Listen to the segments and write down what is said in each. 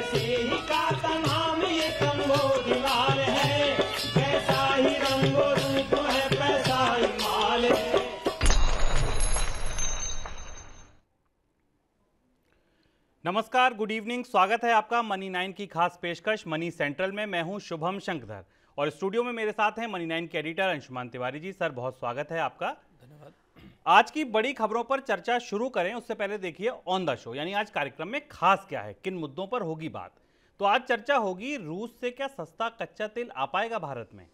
ऐसे ही का नाम ये कंबोधिलाल है, कैसा ही रंगो रूप है, पैसा ही माल है। नमस्कार, गुड इवनिंग। स्वागत है आपका मनी 9 की खास पेशकश मनी सेंट्रल में। मैं हूं शुभम शंकधर और स्टूडियो में मेरे साथ हैं मनी 9 के एडिटर अंशुमान तिवारी जी। सर, बहुत स्वागत है आपका। धन्यवाद। आज की बड़ी खबरों पर चर्चा शुरू करें उससे पहले देखिए ऑन द शो, यानी आज कार्यक्रम में खास क्या है, किन मुद्दों पर होगी बात। तो आज चर्चा होगी रूस से क्या सस्ता कच्चा तेल आ पाएगा भारत में।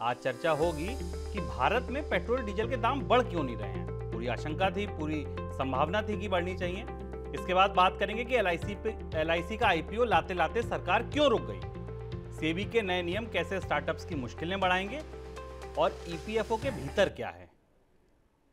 आज चर्चा होगी कि भारत में पेट्रोल डीजल के दाम बढ़ क्यों नहीं रहे हैं। पूरी आशंका थी, पूरी संभावना थी कि बढ़नी चाहिए। इसके बाद बात करेंगे कि एलआईसी का आईपीओ लाते लाते सरकार क्यों रुक गई। सेबी के नए नियम कैसे स्टार्टअप्स की मुश्किलें बढ़ाएंगे और ईपीएफओ के भीतर क्या है।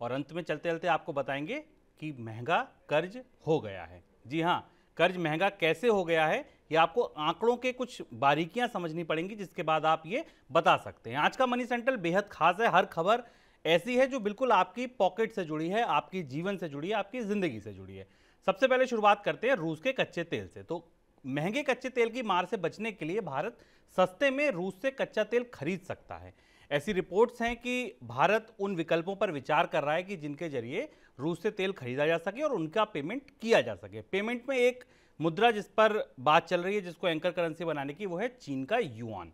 और अंत में चलते चलते आपको बताएंगे कि महंगा कर्ज हो गया है। जी हाँ, कर्ज महंगा कैसे हो गया है, ये आपको आंकड़ों के कुछ बारीकियां समझनी पड़ेंगी, जिसके बाद आप ये बता सकते हैं। आज का मनी सेंट्रल बेहद खास है। हर खबर ऐसी है जो बिल्कुल आपकी पॉकेट से जुड़ी है, आपकी जीवन से जुड़ी है, आपकी जिंदगी से जुड़ी है। सबसे पहले शुरुआत करते हैं रूस के कच्चे तेल से। तो महंगे कच्चे तेल की मार से बचने के लिए भारत सस्ते में रूस से कच्चा तेल खरीद सकता है। ऐसी रिपोर्ट्स हैं कि भारत उन विकल्पों पर विचार कर रहा है कि जिनके जरिए रूस से तेल खरीदा जा सके और उनका पेमेंट किया जा सके। पेमेंट में एक मुद्रा जिस पर बात चल रही है, जिसको एंकर करेंसी बनाने की, वो है चीन का युआन।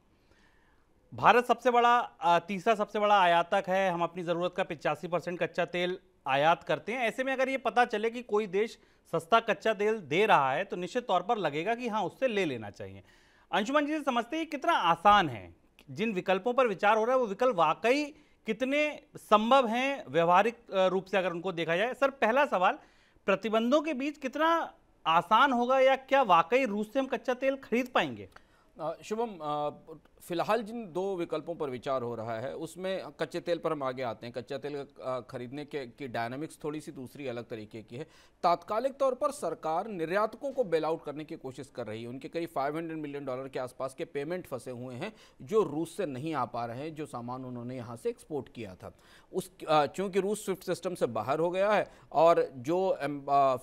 भारत तीसरा सबसे बड़ा आयातक है। हम अपनी ज़रूरत का 85% कच्चा तेल आयात करते हैं। ऐसे में अगर ये पता चले कि कोई देश सस्ता कच्चा तेल दे रहा है तो निश्चित तौर पर लगेगा कि हाँ, उससे ले लेना चाहिए। अंशुमान जी से समझते हैं कितना आसान है, जिन विकल्पों पर विचार हो रहा है वो विकल्प वाकई कितने संभव हैं व्यवहारिक रूप से अगर उनको देखा जाए। सर, पहला सवाल, प्रतिबंधों के बीच कितना आसान होगा या क्या वाकई रूस से हम कच्चा तेल खरीद पाएंगे? शुभम, फिलहाल जिन दो विकल्पों पर विचार हो रहा है उसमें कच्चे तेल पर हम आगे आते हैं। कच्चा तेल खरीदने की डायनामिक्स थोड़ी सी दूसरी अलग तरीके की है। तात्कालिक तौर पर सरकार निर्यातकों को बेल आउट करने की कोशिश कर रही है। उनके करीब $500 मिलियन के आसपास के पेमेंट फंसे हुए हैं जो रूस से नहीं आ पा रहे हैं, जो सामान उन्होंने यहाँ से एक्सपोर्ट किया था। चूँकि रूस स्विफ्ट सिस्टम से बाहर हो गया है और जो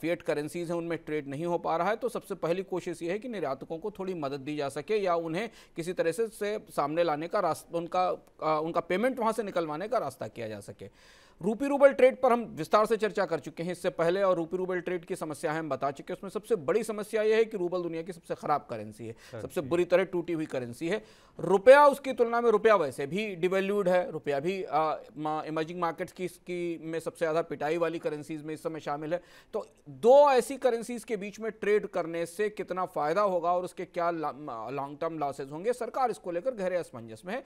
फिएट करेंसीज हैं उनमें ट्रेड नहीं हो पा रहा है, तो सबसे पहली कोशिश ये है कि निर्यातकों को थोड़ी मदद दी जा सके या उन्हें किसी तरह से सामने लाने का रास्ता, उनका पेमेंट वहां से निकलवाने का रास्ता किया जा सके। रूपी रूबल ट्रेड पर हम विस्तार से चर्चा कर चुके हैं इससे पहले और रूपी रूबल ट्रेड की समस्या है हम बता चुके हैं। उसमें सबसे बड़ी समस्या यह है कि रूबल दुनिया की सबसे खराब करेंसी है, सबसे बुरी तरह टूटी हुई करेंसी है। रुपया उसकी तुलना में, रुपया वैसे भी डिवैल्यूड है, रुपया भी इमर्जिंग मार्केट्स की में सबसे ज़्यादा पिटाई वाली करेंसीज में इस समय शामिल है। तो दो ऐसी करेंसीज के बीच में ट्रेड करने से कितना फायदा होगा और उसके क्या लॉन्ग टर्म लॉसेज होंगे, सरकार इसको लेकर गहरे असमंजस में है,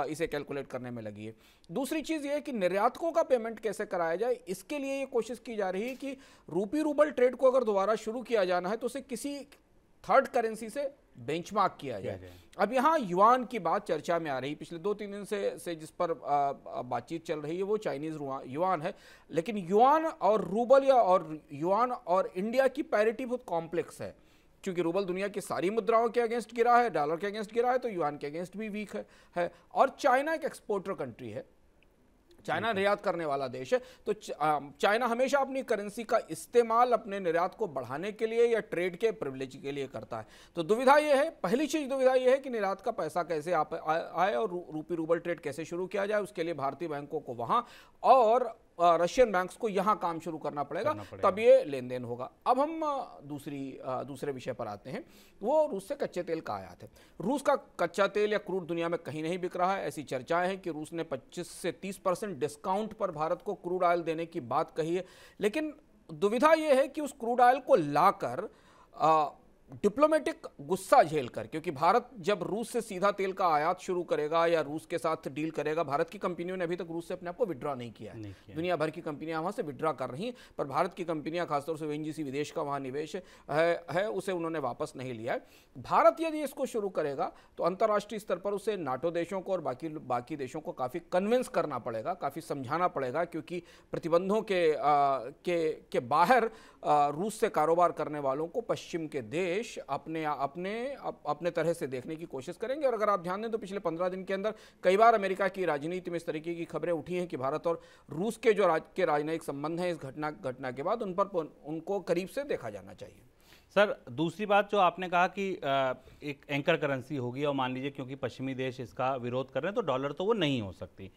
इसे कैलकुलेट करने में लगी है। दूसरी चीज़ ये है कि निर्यातकों का पेमेंट कैसे कराया जाए। इसके लिए ये कोशिश की जा रही है कि रूपी रूबल ट्रेड को अगर दोबारा शुरू किया जाना है तो उसे किसी थर्ड करेंसी से बेंचमार्क किया जाए। अब यहाँ युआन की बात चर्चा में आ रही, पिछले 2-3 दिन से जिस पर बातचीत चल रही है वो चाइनीज युआन है। लेकिन युआन और रूबल और युआन और इंडिया की पैरिटी बहुत कॉम्प्लेक्स है। क्योंकि रूबल दुनिया की सारी मुद्राओं के अगेंस्ट गिरा है, डॉलर के अगेंस्ट गिरा है, तो युआन के अगेंस्ट भी वीक है। और चाइना एक एक्सपोर्टर कंट्री है, चाइना निर्यात करने वाला देश है। तो चाइना हमेशा अपनी करेंसी का इस्तेमाल अपने निर्यात को बढ़ाने के लिए या ट्रेड के प्रिविलेज के लिए करता है। तो दुविधा यह है, पहली चीज दुविधा यह है कि निर्यात का पैसा कैसे आए और रूपी रूबल ट्रेड कैसे शुरू किया जाए। उसके लिए भारतीय बैंकों को वहां और रशियन बैंक्स को यहां काम शुरू करना पड़ेगा, तब ये लेन देन होगा। अब हम दूसरे विषय पर आते हैं, वो रूस से कच्चे तेल का आयात है। रूस का कच्चा तेल या क्रूड दुनिया में कहीं नहीं बिक रहा है। ऐसी चर्चाएं हैं कि रूस ने 25 से 30% डिस्काउंट पर भारत को क्रूड ऑयल देने की बात कही है। लेकिन दुविधा यह है कि उस क्रूड ऑयल को लाकर डिप्लोमेटिक गुस्सा झेलकर, क्योंकि भारत जब रूस से सीधा तेल का आयात शुरू करेगा या रूस के साथ डील करेगा, भारत की कंपनियों ने अभी तक रूस से अपने आप को विड्रॉ नहीं किया है। दुनिया भर की कंपनियां वहां से विड्रॉ कर रही हैं, पर भारत की कंपनियां, खासतौर से ओएनजीसी विदेश का वहां निवेश है उसे उन्होंने वापस नहीं लिया है। भारत यदि इसको शुरू करेगा तो अंतर्राष्ट्रीय स्तर पर उसे नाटो देशों को और बाकी देशों को काफ़ी कन्विंस करना पड़ेगा, काफ़ी समझाना पड़ेगा, क्योंकि प्रतिबंधों के बाहर रूस से कारोबार करने वालों को पश्चिम के देश अपने तरह से देखने की कोशिश करेंगे। और अगर आप ध्यान दें तो पिछले 15 दिन के अंदर कई बार अमेरिका की राजनीति में इस तरीके की खबरें उठी हैं कि भारत और रूस के जो राजनयिक संबंध हैं इस घटना के बाद उनको करीब से देखा जाना चाहिए। सर दूसरी बात जो आपने कहा कि एक एंकर करेंसी होगी और मान लीजिए क्योंकि पश्चिमी देश इसका विरोध कर रहे हैं तो डॉलर तो वो नहीं हो सकती।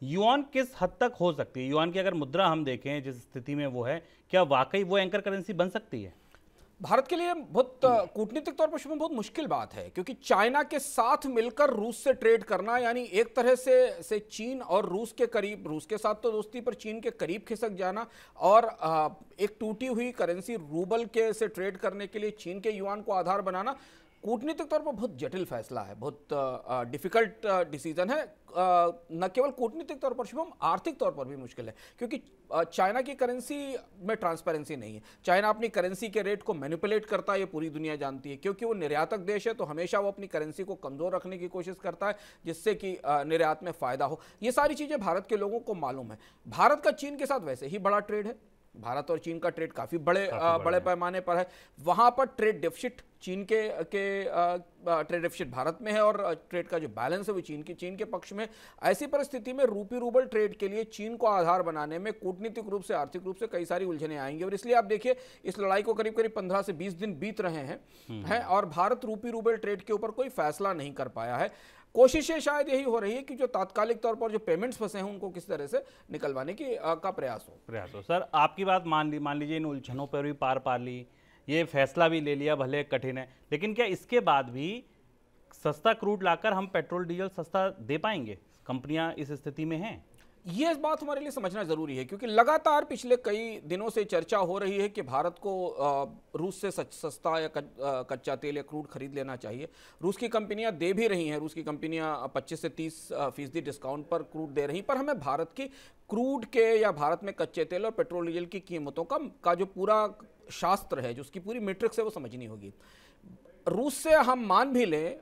युआन किस हद तक हो सकती है? युआन की अगर मुद्रा हम देखें जिस स्थिति में वो है, क्या वाकई वो एंकर करेंसी बन सकती है? भारत के लिए बहुत कूटनीतिक तौर पर शुभम बहुत मुश्किल बात है, क्योंकि चाइना के साथ मिलकर रूस से ट्रेड करना, यानी एक तरह से चीन और रूस के करीब, रूस के साथ तो दोस्ती पर चीन के करीब खिसक जाना और एक टूटी हुई करेंसी रूबल के से ट्रेड करने के लिए चीन के युआन को आधार बनाना कूटनीतिक तौर पर बहुत जटिल फैसला है, बहुत डिफिकल्ट डिसीजन है। न केवल कूटनीतिक तौर पर शुभम, आर्थिक तौर पर भी मुश्किल है, क्योंकि चाइना की करेंसी में ट्रांसपेरेंसी नहीं है। चाइना अपनी करेंसी के रेट को मैनिपुलेट करता है, ये पूरी दुनिया जानती है, क्योंकि वो निर्यातक देश है तो हमेशा वो अपनी करेंसी को कमजोर रखने की कोशिश करता है जिससे कि निर्यात में फायदा हो। ये सारी चीजें भारत के लोगों को मालूम है। भारत का चीन के साथ वैसे ही बड़ा ट्रेड है, भारत और चीन का ट्रेड काफी बड़े पैमाने पर है। वहां पर ट्रेड डेफिसिट चीन के ट्रेड डेफिसिट भारत में है और ट्रेड का जो बैलेंस है वो चीन के पक्ष में। ऐसी परिस्थिति में रूपी रूबल ट्रेड के लिए चीन को आधार बनाने में कूटनीतिक रूप से, आर्थिक रूप से कई सारी उलझनें आएंगी और इसलिए आप देखिए इस लड़ाई को करीब करीब 15 से 20 दिन बीत रहे हैं और भारत रूपी रूबल ट्रेड के ऊपर कोई फैसला नहीं कर पाया है। कोशिशें शायद यही हो रही है कि जो तात्कालिक तौर पर जो पेमेंट्स फंसे हैं उनको किस तरह से निकलवाने की का प्रयास हो। सर आपकी बात मान लीजिए इन उलझनों पर भी पार पा ली, ये फैसला भी ले लिया, भले कठिन है, लेकिन क्या इसके बाद भी सस्ता क्रूड लाकर हम पेट्रोल डीजल सस्ता दे पाएंगे? कंपनियां इस स्थिति में हैं? ये बात हमारे लिए समझना जरूरी है, क्योंकि लगातार पिछले कई दिनों से चर्चा हो रही है कि भारत को रूस से सस्ता या कच्चा तेल या क्रूड खरीद लेना चाहिए। रूस की कंपनियां दे भी रही हैं, रूस की कंपनियां 25 से 30% डिस्काउंट पर क्रूड दे रही, पर हमें भारत की क्रूड के या भारत में कच्चे तेल और पेट्रोल डीजल की कीमतों का जो पूरा शास्त्र है, जो उसकी पूरी मैट्रिक्स है, वो समझनी होगी। रूस से हम मान भी लें,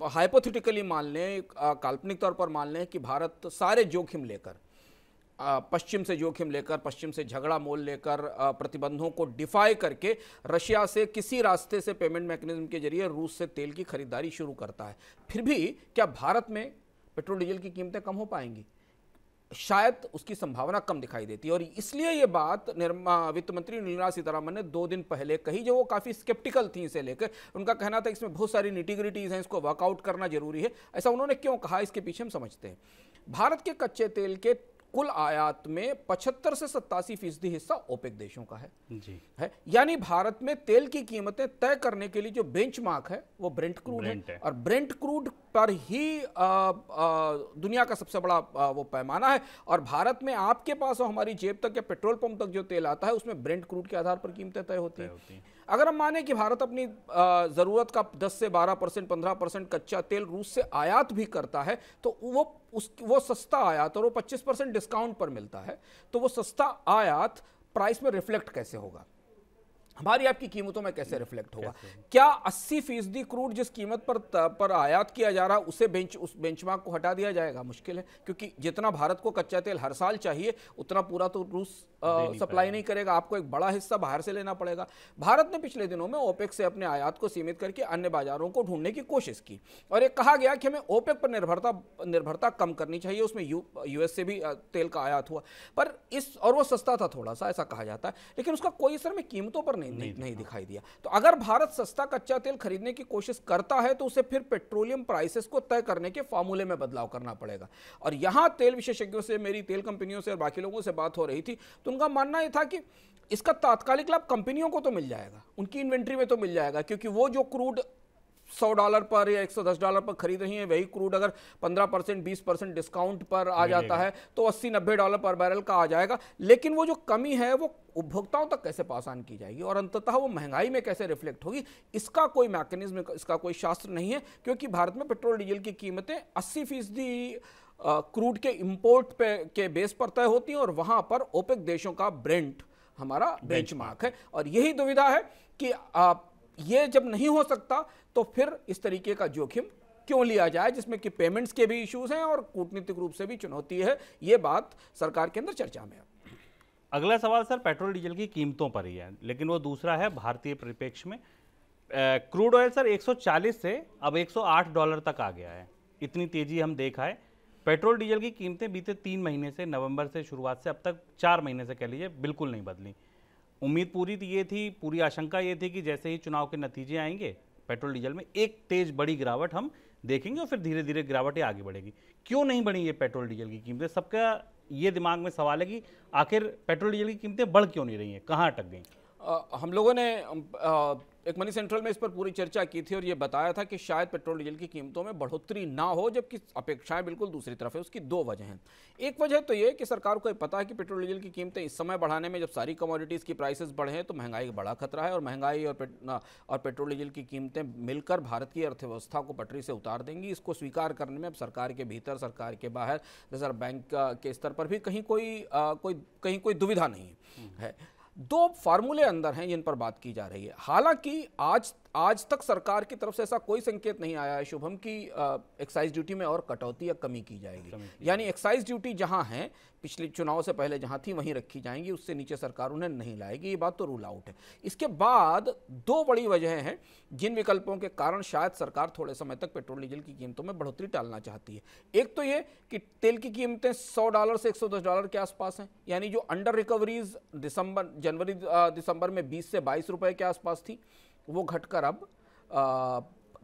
हाइपोथेटिकली मान लें, काल्पनिक तौर पर मान लें कि भारत सारे जोखिम लेकर, पश्चिम से जोखिम लेकर, पश्चिम से झगड़ा मोल लेकर, प्रतिबंधों को डिफाई करके रशिया से किसी रास्ते से पेमेंट मैकेनिज्म के जरिए रूस से तेल की खरीदारी शुरू करता है, फिर भी क्या भारत में पेट्रोल डीजल की कीमतें कम हो पाएंगी? शायद उसकी संभावना कम दिखाई देती है। और इसलिए ये बात वित्त मंत्री निर्मला सीतारमण ने 2 दिन पहले कही, जो वो काफी स्केप्टिकल थी इसे लेकर। उनका कहना था इसमें बहुत सारी निटिग्रिटीज हैं, इसको वर्कआउट करना जरूरी है। ऐसा उन्होंने क्यों कहा, इसके पीछे हम समझते हैं। भारत के कच्चे तेल के कुल आयात में 75 से 87% हिस्सा ओपेक देशों का है जी है। यानी भारत में तेल की कीमतें तय करने के लिए जो बेंचमार्क है वो ब्रेंट क्रूड है और ब्रेंट क्रूड पर ही दुनिया का सबसे बड़ा वो पैमाना है। और भारत में आपके पास और हमारी जेब तक या पेट्रोल पंप तक जो तेल आता है उसमें ब्रेंट क्रूड के आधार पर कीमतें तय होती हैं। अगर हम माने कि भारत अपनी जरूरत का 10 से 12%, 15% कच्चा तेल रूस से आयात भी करता है, तो वो सस्ता आयात, और वो 25% डिस्काउंट पर मिलता है, तो वो सस्ता आयात प्राइस में रिफ्लेक्ट कैसे होगा, हमारी आपकी कीमतों में कैसे रिफ्लेक्ट होगा? क्या 80% क्रूड जिस कीमत पर आयात किया जा रहा है उस बेंचमार्क को हटा दिया जाएगा? मुश्किल है, क्योंकि जितना भारत को कच्चा तेल हर साल चाहिए उतना पूरा तो रूस सप्लाई नहीं करेगा, आपको एक बड़ा हिस्सा बाहर से लेना पड़ेगा। भारत ने पिछले दिनों में ओपेक से अपने आयात को सीमित करके अन्य बाजारों को ढूंढने की कोशिश की और ये कहा गया कि हमें ओपेक पर निर्भरता कम करनी चाहिए। उसमें यूएस से भी तेल का आयात हुआ, पर और वो सस्ता था थोड़ा सा, ऐसा कहा जाता है, लेकिन उसका कोई असर में कीमतों पर नहीं दिखाई दिया। तो अगर भारत सस्ता कच्चा तेल खरीदने की कोशिश करता है तो उसे फिर पेट्रोलियम प्राइसेस को तय करने के फार्मूले में बदलाव करना पड़ेगा। और यहां तेल विशेषज्ञों से, मेरी तेल कंपनियों से और बाकी लोगों से बात हो रही थी, तो उनका मानना यह था कि इसका तात्कालिक लाभ कंपनियों को तो मिल जाएगा, उनकी इन्वेंट्री में तो मिल जाएगा, क्योंकि वो जो क्रूड $100 पर या $110 पर खरीद रही है, वही क्रूड अगर 15%, 20% डिस्काउंट पर आ जाता है तो $80-90 पर बैरल का आ जाएगा। लेकिन वो जो कमी है वो उपभोक्ताओं तक कैसे पास ऑन की जाएगी और अंततः वो महंगाई में कैसे रिफ्लेक्ट होगी, इसका कोई मैकेनिज्म, इसका कोई शास्त्र नहीं है। क्योंकि भारत में पेट्रोल डीजल की कीमतें 80% क्रूड के इंपोर्ट के बेस पर तय होती हैं और वहां पर ओपेक देशों का ब्रेंट हमारा बेंचमार्क है। और यही दुविधा है कि ये जब नहीं हो सकता तो फिर इस तरीके का जोखिम क्यों लिया जाए, जिसमें कि पेमेंट्स के भी इश्यूज हैं और कूटनीतिक रूप से भी चुनौती है। ये बात सरकार के अंदर चर्चा में है। अगला सवाल सर पेट्रोल डीजल की कीमतों पर ही है, लेकिन वो दूसरा है भारतीय परिप्रेक्ष्य में। क्रूड ऑयल सर 140 से अब $108 तक आ गया है, इतनी तेजी हम देखा है। पेट्रोल डीजल की कीमतें बीते 3 महीने से, नवंबर से शुरुआत से अब तक 4 महीने से कह लीजिए, बिल्कुल नहीं बदली। उम्मीद पूरी ये थी, पूरी आशंका ये थी कि जैसे ही चुनाव के नतीजे आएंगे पेट्रोल डीजल में एक तेज बड़ी गिरावट हम देखेंगे और फिर धीरे धीरे गिरावटें आगे बढ़ेगी। क्यों नहीं बढ़ी ये पेट्रोल डीजल की कीमतें? सबका ये दिमाग में सवाल है कि आखिर पेट्रोल डीजल की कीमतें बढ़ क्यों नहीं रही हैं, कहाँ अटक गई? हम लोगों ने एक मनी सेंट्रल में इस पर पूरी चर्चा की थी और ये बताया था कि शायद पेट्रोल डीजल की कीमतों में बढ़ोतरी ना हो, जबकि अपेक्षाएं बिल्कुल दूसरी तरफ है। उसकी दो वजह हैं। एक वजह तो ये कि सरकार को पता है कि पेट्रोल डीजल की कीमतें इस समय बढ़ाने में, जब सारी कमोडिटीज़ की प्राइसेस बढ़े हैं तो महंगाई का बड़ा खतरा है, और महंगाई और पेट्रोल डीजल की कीमतें मिलकर भारत की अर्थव्यवस्था को पटरी से उतार देंगी। इसको स्वीकार करने में अब सरकार के भीतर, सरकार के बाहर, रिजर्व बैंक के स्तर पर भी कहीं कोई दुविधा नहीं है। दो फार्मूले अंदर हैं जिन पर बात की जा रही है। हालांकि आज तक सरकार की तरफ से ऐसा कोई संकेत नहीं आया है शुभम की एक्साइज ड्यूटी में और कटौती या कमी की जाएगी। यानी एक्साइज ड्यूटी जहां है, पिछले चुनाव से पहले जहां थी वहीं रखी जाएंगी, उससे नीचे सरकार उन्हें नहीं लाएगी। ये बात तो रूल आउट है। इसके बाद दो बड़ी वजह हैं जिन विकल्पों के कारण शायद सरकार थोड़े समय तक पेट्रोल डीजल की कीमतों में बढ़ोतरी टालना चाहती है। एक तो ये कि तेल की कीमतें $100 से $110 के आसपास हैं, यानी जो अंडर रिकवरीज जनवरी दिसंबर में 20 से 22 रुपए के आसपास थी, वो घटकर अब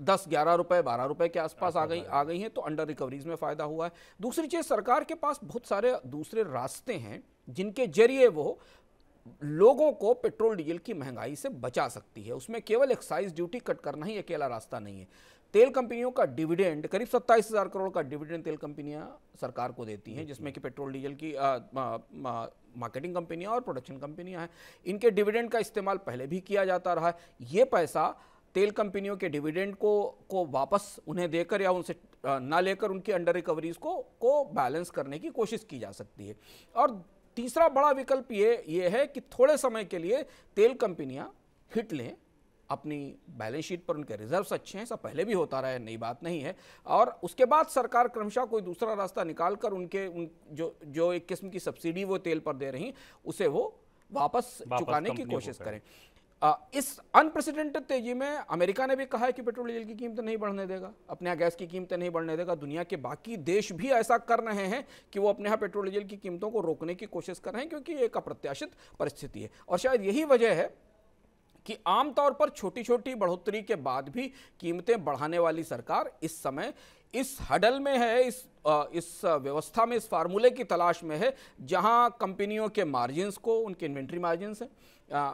10, 11 रुपए, 12 रुपए के आसपास आ गई हैं। तो अंडर रिकवरीज में फायदा हुआ है। दूसरी चीज, सरकार के पास बहुत सारे दूसरे रास्ते हैं जिनके जरिए वो लोगों को पेट्रोल डीजल की महंगाई से बचा सकती है। उसमें केवल एक्साइज ड्यूटी कट करना ही अकेला रास्ता नहीं है। तेल कंपनियों का डिविडेंड, करीब 27,000 करोड़ का डिविडेंड तेल कंपनियां सरकार को देती हैं, जिसमें कि पेट्रोल डीजल की मार्केटिंग कंपनियां और प्रोडक्शन कंपनियां हैं। इनके डिविडेंड का इस्तेमाल पहले भी किया जाता रहा है। ये पैसा तेल कंपनियों के डिविडेंड को वापस उन्हें देकर या उनसे ना लेकर उनकी अंडर रिकवरीज को बैलेंस करने की कोशिश की जा सकती है। और तीसरा बड़ा विकल्प ये है कि थोड़े समय के लिए तेल कंपनियां हिट लें, अपनी बैलेंस शीट पर उनके रिजर्व्स अच्छे हैं, सब पहले भी होता रहा है, नई बात नहीं है। और उसके बाद सरकार क्रमशः कोई दूसरा रास्ता निकालकर जो एक किस्म की सब्सिडी वो तेल पर दे रही, उसे वो वापस चुकाने की कोशिश करें। इस अनप्रेसिडेंटेड तेजी में अमेरिका ने भी कहा है कि पेट्रोल डीजल की कीमतें नहीं बढ़ने देगा, अपने यहाँ गैस की कीमतें नहीं बढ़ने देगा। दुनिया के बाकी देश भी ऐसा कर रहे हैं कि वो अपने यहाँ पेट्रोल डीजल की कीमतों को रोकने की कोशिश कर रहे हैं, क्योंकि एक अप्रत्याशित परिस्थिति है। और शायद यही वजह है कि आमतौर पर छोटी छोटी बढ़ोतरी के बाद भी कीमतें बढ़ाने वाली सरकार इस समय इस हडल में है, इस व्यवस्था में, इस फार्मूले की तलाश में है जहां कंपनियों के मार्जिन्स को, उनके इन्वेंट्री मार्जिन्स हैं,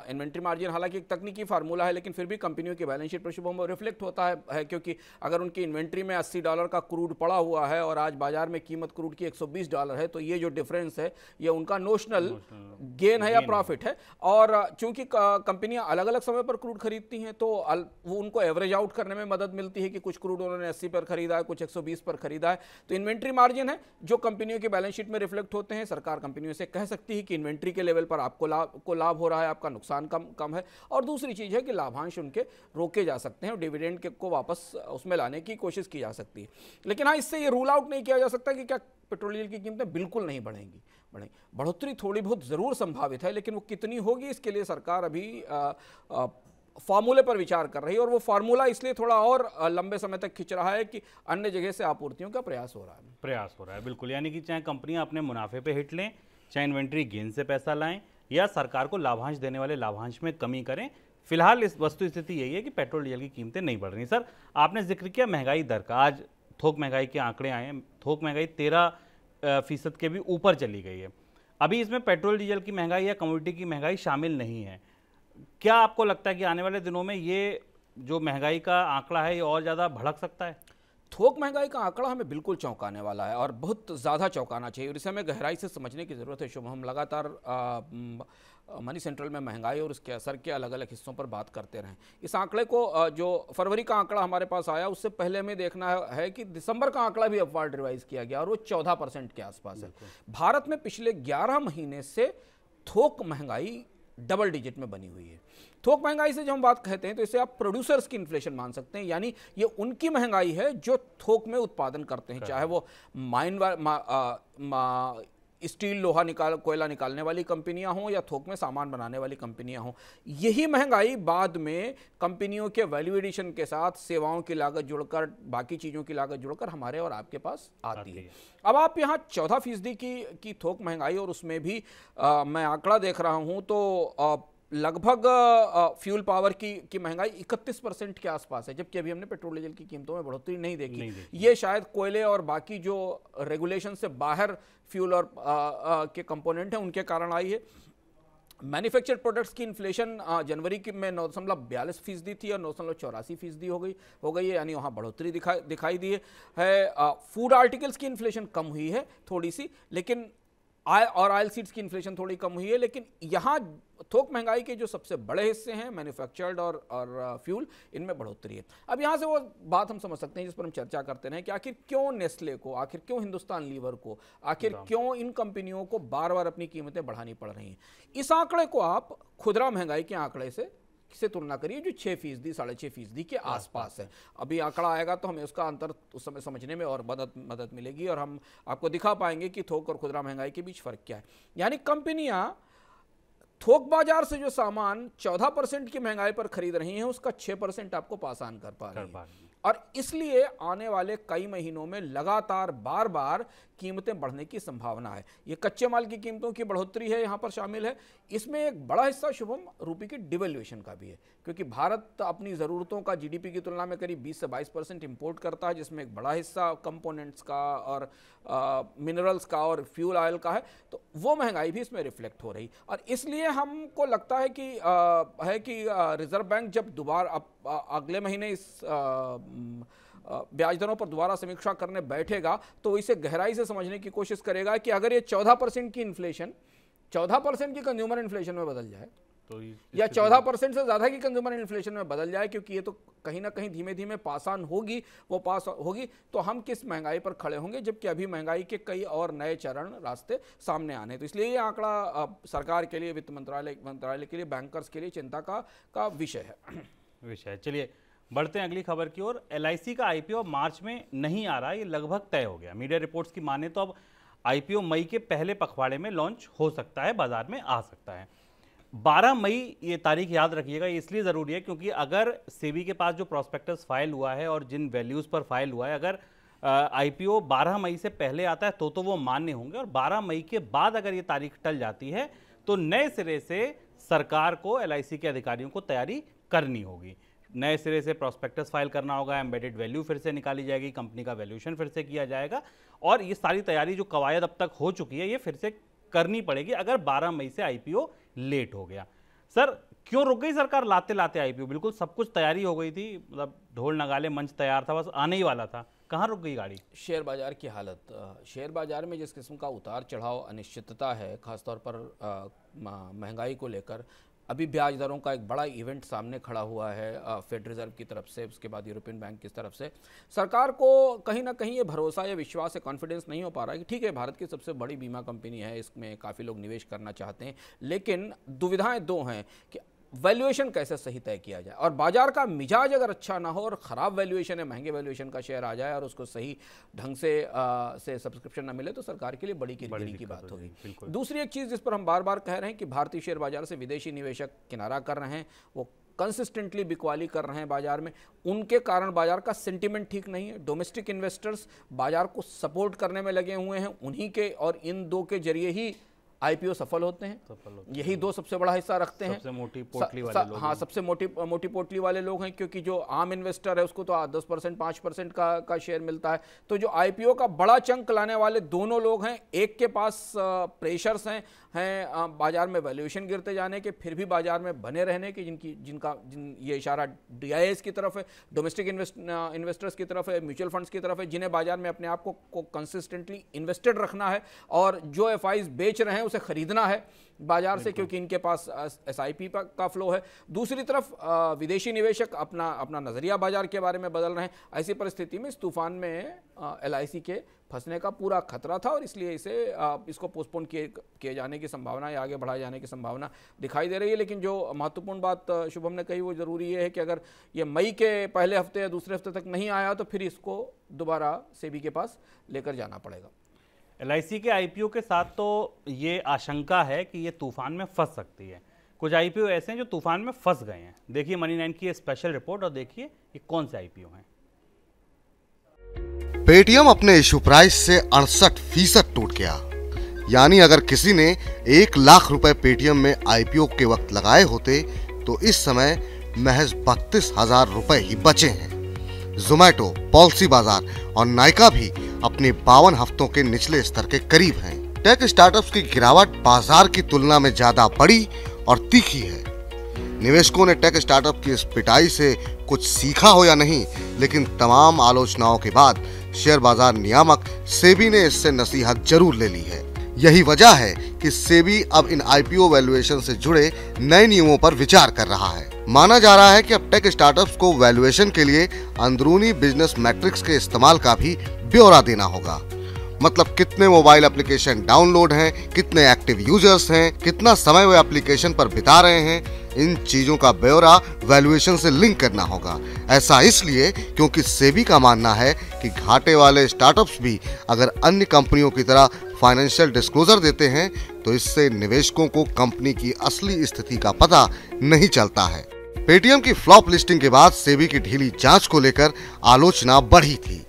इन्वेंट्री मार्जिन हालांकि एक तकनीकी फार्मूला है, लेकिन फिर भी कंपनियों की बैलेंस शीट पर शुभम रिफ्लेक्ट होता है, क्योंकि अगर उनकी इन्वेंट्री में $80 का क्रूड पड़ा हुआ है और आज बाजार में कीमत क्रूड की $120 है, तो ये जो डिफरेंस है ये उनका नोशनल गेन है या प्रॉफिट है। और चूंकि कंपनियां अलग अलग समय पर क्रूड खरीदती हैं तो वो उनको एवरेज आउट करने में मदद मिलती है कि कुछ क्रूड उन्होंने 80 पर खरीदा है, कुछ 120 पर खरीदा है। तो इन्वेंट्री मार्जिन है जो कंपनियों की बैलेंस शीट में रिफ्लेक्ट होते हैं। सरकार कंपनियों से कह सकती है कि इन्वेंट्री के लेवल पर आपको लाभ हो रहा है, आपका नुकसान कम है। और दूसरी चीज है कि लाभांश उनके रोके जा सकते हैं और डिविडेंड को वापस उसमें लाने की कोशिश की जा सकती है। लेकिन हाँ, इससे ये रूल आउट नहीं किया जा सकता कि क्या पेट्रोल डीजल की कीमतें बिल्कुल नहीं बढ़ेंगी। बढ़ोतरी थोड़ी बहुत जरूर संभावित है, लेकिन वो कितनी होगी इसके लिए सरकार अभी फार्मूले पर विचार कर रही है। और वो फार्मूला इसलिए थोड़ा और लंबे समय तक खिंच रहा है कि अन्य जगह से आपूर्तियों का प्रयास हो रहा है। बिल्कुल, यानी कि चाहे कंपनियां अपने मुनाफे पे हिट लें, चाहे इन्वेंट्री गेन से पैसा लाएं, या सरकार को लाभांश देने वाले लाभांश में कमी करें, फिलहाल इस वस्तु स्थिति यही है कि पेट्रोल डीजल की कीमतें नहीं बढ़ रही। सर, आपने जिक्र किया महंगाई दर का, आज थोक महंगाई के आंकड़े आए हैं, थोक महंगाई 13% के भी ऊपर चली गई है। अभी इसमें पेट्रोल डीजल की महंगाई या कमोडिटी की महंगाई शामिल नहीं है। क्या आपको लगता है कि आने वाले दिनों में ये जो महंगाई का आंकड़ा है ये और ज़्यादा भड़क सकता है? थोक महंगाई का आंकड़ा हमें बिल्कुल चौंकाने वाला है और बहुत ज़्यादा चौंकाना चाहिए, और इसे हमें गहराई से समझने की ज़रूरत है। शुभ, हम लगातार मनी सेंट्रल में महंगाई और उसके असर के अलग अलग हिस्सों पर बात करते रहें। इस आंकड़े को, जो फरवरी का आंकड़ा हमारे पास आया, उससे पहले हमें देखना है कि दिसंबर का आंकड़ा भी अपवार्ड रिवाइज किया गया और वो 14% के आसपास है। भारत में पिछले 11 महीने से थोक महंगाई डबल डिजिट में बनी हुई है। थोक महंगाई से जब हम बात कहते हैं तो इसे आप प्रोड्यूसर्स की इन्फ्लेशन मान सकते हैं, यानी ये उनकी महंगाई है जो थोक में उत्पादन करते हैं, चाहे वो स्टील, लोहा कोयला निकालने वाली कंपनियां हों या थोक में सामान बनाने वाली कंपनियां हों। यही महंगाई बाद में कंपनियों के वैल्यू एडिशन के साथ सेवाओं की लागत जुड़कर, बाकी चीज़ों की लागत जुड़कर हमारे और आपके पास आती है। अब आप यहाँ 14% की थोक महंगाई, और उसमें भी मैं आंकड़ा देख रहा हूँ तो लगभग फ्यूल पावर की महंगाई 31% के आसपास है, जबकि अभी हमने पेट्रोल डीजल की कीमतों में बढ़ोतरी नहीं देखी। ये शायद कोयले और बाकी जो रेगुलेशन से बाहर फ्यूल और के कंपोनेंट हैं उनके कारण आई है। मैन्युफैक्चर्ड प्रोडक्ट्स की इन्फ्लेशन जनवरी की में 9.42% थी और 9.84% हो गई है, यानी वहाँ बढ़ोतरी दिखाई दी है। फूड आर्टिकल्स की इन्फ्लेशन कम हुई है थोड़ी सी, लेकिन ऑयल सीड्स की इन्फ्लेशन थोड़ी कम हुई है। लेकिन यहाँ थोक महंगाई के जो सबसे बड़े हिस्से हैं मैन्युफैक्चर्ड और फ्यूल, इनमें बढ़ोतरी है। अब यहाँ से वो बात हम समझ सकते हैं जिस पर हम चर्चा करते हैं कि आखिर क्यों नेस्ले को, आखिर क्यों हिंदुस्तान लीवर को, आखिर क्यों इन कंपनियों को बार बार अपनी कीमतें बढ़ानी पड़ रही हैं। इस आंकड़े को आप खुदरा महंगाई के आंकड़े से तुलना करिए जो 6%, 6.5% के आसपास है। अभी आंकड़ा आएगा तो हमें उसका अंतर उस समय समझने में और मदद मिलेगी और हम आपको दिखा पाएंगे कि थोक और खुदरा महंगाई के बीच फर्क क्या है। यानी कंपनियां थोक बाजार से जो सामान 14% की महंगाई पर खरीद रही हैं उसका 6% आपको पास ऑन कर पा रही हैं, और इसलिए आने वाले कई महीनों में लगातार बार बार कीमतें बढ़ने की संभावना है। ये कच्चे माल की कीमतों की बढ़ोतरी है यहाँ पर शामिल है। इसमें एक बड़ा हिस्सा शुभम रुपये की डिवैल्यूएशन का भी है, क्योंकि भारत अपनी ज़रूरतों का जीडीपी की तुलना में करीब 20 से 22% इंपोर्ट करता है, जिसमें एक बड़ा हिस्सा कंपोनेंट्स का और मिनरल्स का और फ्यूल ऑयल का है। तो वो महंगाई भी इसमें रिफ्लेक्ट हो रही, और इसलिए हमको लगता है कि रिजर्व बैंक जब दोबारा अगले महीने इस ब्याज दरों पर दोबारा समीक्षा करने बैठेगा तो इसे गहराई से समझने की कोशिश करेगा कि अगर ये 14% की इन्फ्लेशन 14% की कंज्यूमर इन्फ्लेशन में बदल जाए तो या 14% से ज़्यादा की कंज्यूमर इन्फ्लेशन में बदल जाए, क्योंकि ये तो कहीं ना कहीं धीमे धीमे पास ऑन होगी, वो पास होगी, तो हम किस महंगाई पर खड़े होंगे, जबकि अभी महंगाई के कई और नए चरण रास्ते सामने आने। तो इसलिए ये आंकड़ा सरकार के लिए, वित्त मंत्रालय के लिए, बैंकर्स के लिए चिंता का विषय है। चलिए बढ़ते हैं अगली खबर की ओर। LIC का IPO मार्च में नहीं आ रहा, ये लगभग तय हो गया। मीडिया रिपोर्ट्स की माने तो अब IPO मई के पहले पखवाड़े में लॉन्च हो सकता है, बाजार में आ सकता है। 12 मई ये तारीख याद रखिएगा, ये इसलिए ज़रूरी है क्योंकि अगर सेबी के पास जो प्रॉस्पेक्टस फाइल हुआ है और जिन वैल्यूज़ पर फाइल हुआ है, अगर IPO 12 मई से पहले आता है तो वो मान्य होंगे, और 12 मई के बाद अगर ये तारीख टल जाती है तो नए सिरे से सरकार को LIC के अधिकारियों को तैयारी करनी होगी। नए सिरे से प्रॉस्पेक्टस फाइल करना होगा, एम्बेडेड वैल्यू फिर से निकाली जाएगी, कंपनी का वैल्यूएशन फिर से किया जाएगा, और ये सारी तैयारी जो कवायद अब तक हो चुकी है ये फिर से करनी पड़ेगी अगर 12 मई से IPO लेट हो गया। सर क्यों रुक गई सरकार लाते लाते IPO? बिल्कुल सब कुछ तैयारी हो गई थी, मतलब ढोल नगाले मंच तैयार था, बस आने ही वाला था, कहाँ रुक गई गाड़ी? शेयर बाजार की हालत, शेयर बाजार में जिस किस्म का उतार चढ़ाव, अनिश्चितता है, खासतौर पर महंगाई को लेकर, अभी ब्याज दरों का एक बड़ा इवेंट सामने खड़ा हुआ है फेड रिजर्व की तरफ से, उसके बाद यूरोपियन बैंक की तरफ से। सरकार को कहीं ना कहीं ये भरोसा या विश्वास या कॉन्फिडेंस नहीं हो पा रहा है कि ठीक है, भारत की सबसे बड़ी बीमा कंपनी है, इसमें काफ़ी लोग निवेश करना चाहते हैं, लेकिन दुविधाएं दो हैं कि वैल्यूएशन कैसे सही तय किया जाए, और बाजार का मिजाज अगर अच्छा ना हो और ख़राब वैल्यूएशन है, महंगे वैल्यूएशन का शेयर आ जाए और उसको सही ढंग से सब्सक्रिप्शन ना मिले तो सरकार के लिए बड़ी किरकिरी की बात होगी। दूसरी एक चीज़ जिस पर हम बार बार कह रहे हैं कि भारतीय शेयर बाजार से विदेशी निवेशक किनारा कर रहे हैं, वो कंसिस्टेंटली बिकवाली कर रहे हैं बाजार में, उनके कारण बाजार का सेंटिमेंट ठीक नहीं है। डोमेस्टिक इन्वेस्टर्स बाजार को सपोर्ट करने में लगे हुए हैं, उन्हीं के और इन दो के जरिए ही IPO सफल होते हैं, यही दो सबसे बड़ा हिस्सा रखते हैं, सबसे मोटी पोटली वाले लोग। हाँ, सबसे मोटी पोटली वाले लोग हैं, क्योंकि जो आम इन्वेस्टर है उसको तो 10% 5% का शेयर मिलता है। तो जो IPO का बड़ा चंक लाने वाले दोनों लोग हैं, एक के पास प्रेशर्स हैं बाजार में वैल्यूएशन गिरते जाने के, फिर भी बाजार में बने रहने के, जिन ये इशारा DIAs की तरफ है, डोमेस्टिक इन्वेस्टर्स की तरफ है, म्यूचुअल फंड्स की तरफ है, जिन्हें बाजार में अपने आप को कंसिस्टेंटली इन्वेस्टेड रखना है, और जो FIs बेच रहे हैं उसे खरीदना है बाजार से, क्योंकि इनके पास SIP का फ्लो है। दूसरी तरफ विदेशी निवेशक अपना नज़रिया बाजार के बारे में बदल रहे हैं। ऐसी परिस्थिति में इस तूफान में LIC के फंसने का पूरा खतरा था, और इसलिए इसको पोस्टपोन किए जाने की संभावना या आगे बढ़ाए जाने की संभावना दिखाई दे रही है। लेकिन जो महत्वपूर्ण बात शुभम ने कही वो ज़रूरी ये है कि अगर ये मई के पहले हफ्ते या दूसरे हफ्ते तक नहीं आया तो फिर इसको दोबारा सेबी के पास लेकर जाना पड़ेगा। LIC के IPO के साथ तो ये आशंका है कि ये तूफान में फंस सकती है। कुछ IPO ऐसे हैं जो तूफान में फंस गए हैं। देखिए मनी 9 की स्पेशल रिपोर्ट और देखिए ये कौन से IPO हैं। पेटीएम अपने इशू प्राइस से 68% टूट गया। यानी अगर किसी ने 1 लाख रुपए पेटीएम में आईपीओ के वक्त लगाए होते तो इस समय महज 32,000 रुपए ही बचे हैं। जोमैटो, पॉलिसी बाजार और नायका भी अपने 52 हफ्तों के निचले स्तर के करीब हैं। टेक स्टार्टअप्स की गिरावट बाजार की तुलना में ज्यादा बड़ी और तीखी है। निवेशकों ने टेक स्टार्टअप की इस पिटाई से कुछ सीखा हो या नहीं, लेकिन तमाम आलोचनाओं के बाद शेयर बाजार नियामक सेबी ने इससे नसीहत जरूर ले ली है। यही वजह है कि सेबी अब इन आईपीओ वैल्यूएशन से जुड़े नए नियमों पर विचार कर रहा है। माना जा रहा है कि अब टेक स्टार्टअप्स को वैल्यूएशन के लिए अंदरूनी बिजनेस मैट्रिक्स के इस्तेमाल का भी ब्यौरा देना होगा। मतलब कितने मोबाइल एप्लीकेशन डाउनलोड हैं, कितने एक्टिव यूजर्स हैं, कितना समय वे एप्लीकेशन पर बिता रहे हैं, इन चीजों का ब्यौरा वैल्यूएशन से लिंक करना होगा। ऐसा इसलिए क्योंकि सेबी का मानना है कि घाटे वाले स्टार्टअप्स भी अगर अन्य कंपनियों की तरह फाइनेंशियल डिस्क्लोजर देते हैं तो इससे निवेशकों को कंपनी की असली स्थिति का पता नहीं चलता है। पेटीएम की फ्लॉप लिस्टिंग के बाद सेबी की ढीली जांच को लेकर आलोचना बढ़ी थी।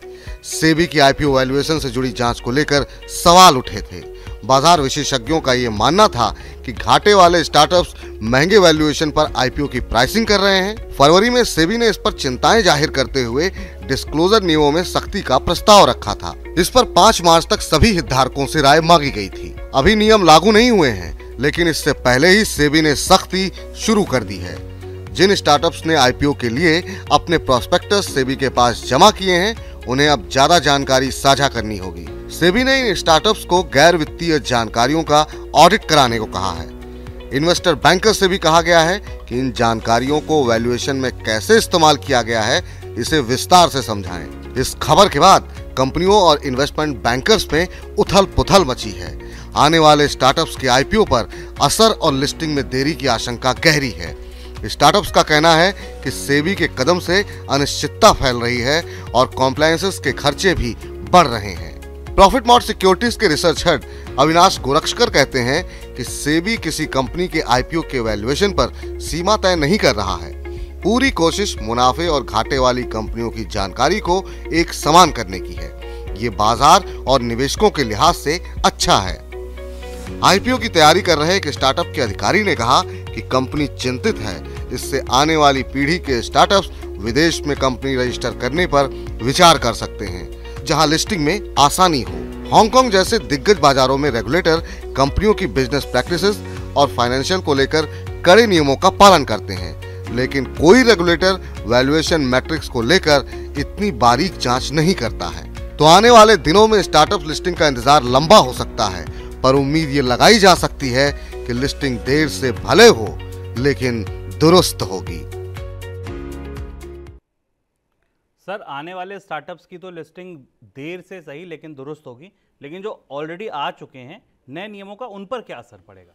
सेबी की आईपीओ वैल्यूएशन से जुड़ी जांच को लेकर सवाल उठे थे। बाजार विशेषज्ञों का ये मानना था कि घाटे वाले स्टार्टअप्स महंगे वैल्यूएशन पर आईपीओ की प्राइसिंग कर रहे हैं। फरवरी में सेबी ने इस पर चिंताएं जाहिर करते हुए डिस्क्लोजर नियमों में सख्ती का प्रस्ताव रखा था। इस पर 5 मार्च तक सभी हितधारकों से राय मांगी गई थी। अभी नियम लागू नहीं हुए हैं, लेकिन इससे पहले ही सेबी ने सख्ती शुरू कर दी है। जिन स्टार्टअप्स ने आईपीओ के लिए अपने प्रोस्पेक्टस सेबी के पास जमा किए हैं, उन्हें अब ज्यादा जानकारी साझा करनी होगी। सेबी ने इन स्टार्टअप्स को गैर वित्तीय जानकारियों का ऑडिट कराने को कहा है। इन्वेस्टर बैंकर से भी कहा गया है कि इन जानकारियों को वैल्यूएशन में कैसे इस्तेमाल किया गया है, इसे विस्तार से समझाएं। इस खबर के बाद कंपनियों और इन्वेस्टमेंट बैंकर्स में उथल पुथल मची है। आने वाले स्टार्टअप्स के आईपीओ पर असर और लिस्टिंग में देरी की आशंका गहरी है। स्टार्टअप्स का कहना है कि सेबी के कदम से अनिश्चितता फैल रही है और कॉम्प्लायंसेस के खर्चे भी बढ़ रहे हैं। प्रॉफिट मॉट सिक्योरिटीज के रिसर्च हेड अविनाश गोरक्षकर कहते हैं कि सेबी किसी कंपनी के आईपीओ के वैल्यूएशन पर सीमा तय नहीं कर रहा है। पूरी कोशिश मुनाफे और घाटे वाली कंपनियों की जानकारी को एक समान करने की है। ये बाजार और निवेशकों के लिहाज से अच्छा है। आईपीओ की तैयारी कर रहे एक स्टार्टअप के अधिकारी ने कहा कि कंपनी चिंतित है। इससे आने वाली पीढ़ी के स्टार्टअप्स विदेश में कंपनी रजिस्टर करने पर विचार कर सकते हैं, जहां लिस्टिंग में आसानी हो। हांगकांग जैसे दिग्गज बाजारों में रेगुलेटर कंपनियों की बिजनेस प्रैक्टिसेस और फाइनेंशियल को लेकर कड़े नियमों का पालन करते हैं, लेकिन कोई रेगुलेटर वैल्यूएशन मैट्रिक्स को लेकर इतनी बारीक जांच नहीं करता है। तो आने वाले दिनों में स्टार्टअप लिस्टिंग का इंतजार लंबा हो सकता है, पर उम्मीद ये लगाई जा सकती है कि लिस्टिंग देर से भले हो, लेकिन दुरुस्त होगी। सर, आने वाले स्टार्टअप्स की तो लिस्टिंग देर से सही लेकिन दुरुस्त होगी, लेकिन जो ऑलरेडी आ चुके हैं नए नियमों का, उन पर क्या असर पड़ेगा?